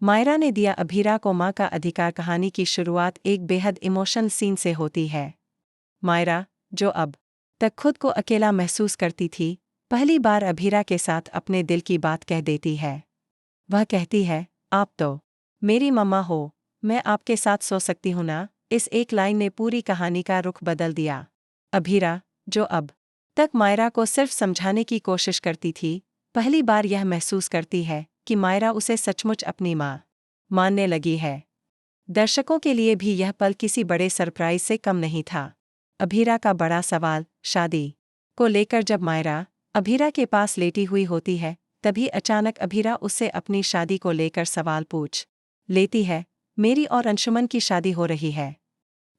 मायरा ने दिया अभीरा को माँ का अधिकार। कहानी की शुरुआत एक बेहद इमोशनल सीन से होती है। मायरा, जो अब तक खुद को अकेला महसूस करती थी, पहली बार अभीरा के साथ अपने दिल की बात कह देती है। वह कहती है, आप तो मेरी मम्मा हो, मैं आपके साथ सो सकती हूँ ना। इस एक लाइन ने पूरी कहानी का रुख बदल दिया। अभीरा, जो अब तक मायरा को सिर्फ समझाने की कोशिश करती थी, पहली बार यह महसूस करती है कि मायरा उसे सचमुच अपनी माँ मानने लगी है। दर्शकों के लिए भी यह पल किसी बड़े सरप्राइज से कम नहीं था। अभीरा का बड़ा सवाल, शादी को लेकर। जब मायरा अभीरा के पास लेटी हुई होती है, तभी अचानक अभीरा उससे अपनी शादी को लेकर सवाल पूछ लेती है। मेरी और अंशुमन की शादी हो रही है,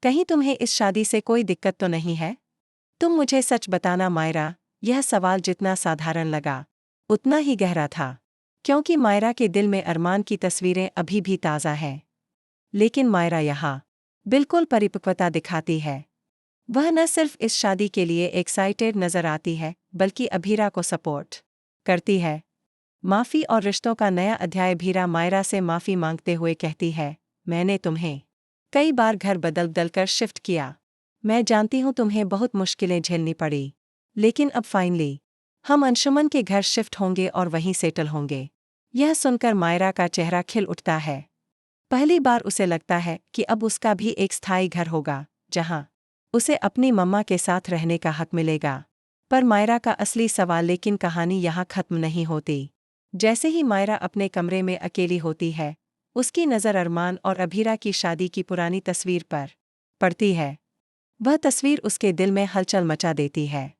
कहीं तुम्हें इस शादी से कोई दिक्कत तो नहीं है? तुम मुझे सच बताना मायरा। यह सवाल जितना साधारण लगा, उतना ही गहरा था, क्योंकि मायरा के दिल में अरमान की तस्वीरें अभी भी ताज़ा हैं। लेकिन मायरा यहाँ बिल्कुल परिपक्वता दिखाती है। वह न सिर्फ इस शादी के लिए एक्साइटेड नजर आती है, बल्कि अभीरा को सपोर्ट करती है। माफ़ी और रिश्तों का नया अध्याय। अभीरा मायरा से माफ़ी मांगते हुए कहती है, मैंने तुम्हें कई बार घर बदल बदल कर शिफ्ट किया। मैं जानती हूँ तुम्हें बहुत मुश्किलें झेलनी पड़ी, लेकिन अब फाइनली हम अंशुमन के घर शिफ्ट होंगे और वहीं सेटल होंगे। यह सुनकर मायरा का चेहरा खिल उठता है। पहली बार उसे लगता है कि अब उसका भी एक स्थायी घर होगा, जहाँ उसे अपनी मम्मा के साथ रहने का हक मिलेगा। पर मायरा का असली सवाल, लेकिन कहानी यहाँ खत्म नहीं होती। जैसे ही मायरा अपने कमरे में अकेली होती है, उसकी नज़र अरमान और अभीरा की शादी की पुरानी तस्वीर पर पड़ती है। वह तस्वीर उसके दिल में हलचल मचा देती है।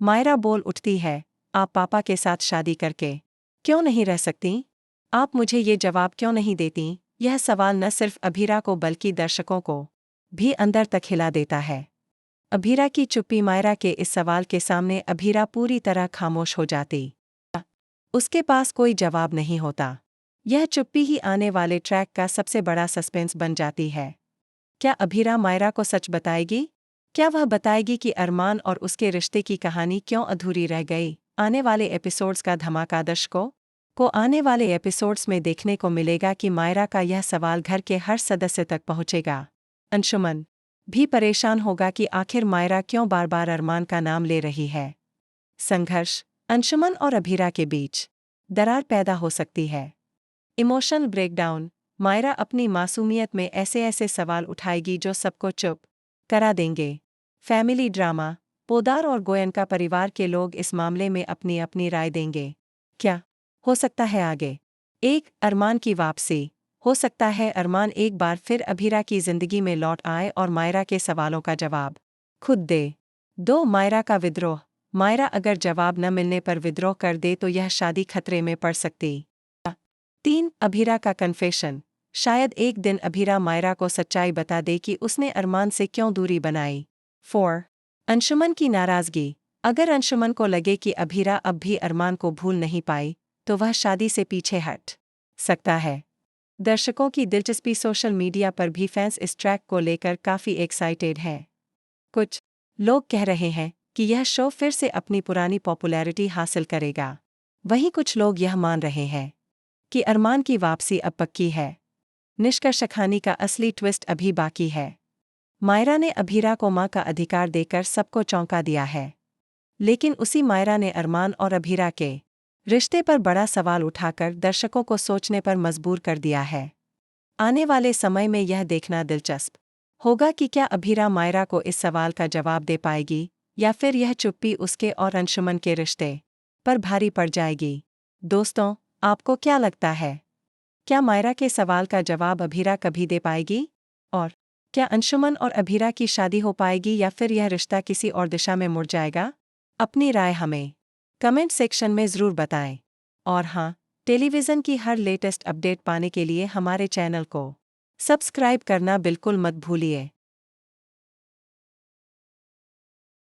मायरा बोल उठती है, आप पापा के साथ शादी करके क्यों नहीं रह सकती? आप मुझे ये जवाब क्यों नहीं देती? यह सवाल न सिर्फ अभीरा को बल्कि दर्शकों को भी अंदर तक हिला देता है। अभीरा की चुप्पी। मायरा के इस सवाल के सामने अभीरा पूरी तरह खामोश हो जाती। उसके पास कोई जवाब नहीं होता। यह चुप्पी ही आने वाले ट्रैक का सबसे बड़ा सस्पेंस बन जाती है। क्या अभीरा मायरा को सच बताएगी? क्या वह बताएगी कि अरमान और उसके रिश्ते की कहानी क्यों अधूरी रह गई? आने वाले एपिसोड्स का धमाका दर्शकों को आने वाले एपिसोड्स में देखने को मिलेगा कि मायरा का यह सवाल घर के हर सदस्य तक पहुंचेगा। अंशुमन भी परेशान होगा कि आखिर मायरा क्यों बार बार अरमान का नाम ले रही है। संघर्ष, अंशुमन और अभीरा के बीच दरार पैदा हो सकती है। इमोशनल ब्रेकडाउन, मायरा अपनी मासूमियत में ऐसे ऐसे सवाल उठाएगी जो सबको चुप करा देंगे। फैमिली ड्रामा, पोदार और गोयनका परिवार के लोग इस मामले में अपनी अपनी राय देंगे। क्या हो सकता है आगे? एक, अरमान की वापसी। हो सकता है अरमान एक बार फिर अभीरा की जिंदगी में लौट आए और मायरा के सवालों का जवाब खुद दे। 2, मायरा का विद्रोह। मायरा अगर जवाब न मिलने पर विद्रोह कर दे तो यह शादी खतरे में पड़ सकती। 3, अभीरा का कन्फेशन। शायद एक दिन अभीरा मायरा को सच्चाई बता दे कि उसने अरमान से क्यों दूरी बनाई। 4, अंशुमन की नाराजगी। अगर अंशुमन को लगे कि अभीरा अब भी अरमान को भूल नहीं पाई, तो वह शादी से पीछे हट सकता है। दर्शकों की दिलचस्पी। सोशल मीडिया पर भी फैंस इस ट्रैक को लेकर काफ़ी एक्साइटेड हैं। कुछ लोग कह रहे हैं कि यह शो फिर से अपनी पुरानी पॉपुलैरिटी हासिल करेगा। वहीं कुछ लोग यह मान रहे हैं कि अरमान की वापसी अब पक्की है। निष्कर्ष, कहानी का असली ट्विस्ट अभी बाकी है। मायरा ने अभीरा को मां का अधिकार देकर सबको चौंका दिया है, लेकिन उसी मायरा ने अरमान और अभीरा के रिश्ते पर बड़ा सवाल उठाकर दर्शकों को सोचने पर मजबूर कर दिया है। आने वाले समय में यह देखना दिलचस्प होगा कि क्या अभीरा मायरा को इस सवाल का जवाब दे पाएगी, या फिर यह चुप्पी उसके और अंशुमन के रिश्ते पर भारी पड़ जाएगी। दोस्तों, आपको क्या लगता है? क्या मायरा के सवाल का जवाब अभीरा कभी दे पाएगी? और क्या अंशुमन और अभीरा की शादी हो पाएगी, या फिर यह रिश्ता किसी और दिशा में मुड़ जाएगा? अपनी राय हमें कमेंट सेक्शन में ज़रूर बताएं। और हाँ, टेलीविज़न की हर लेटेस्ट अपडेट पाने के लिए हमारे चैनल को सब्सक्राइब करना बिल्कुल मत भूलिए।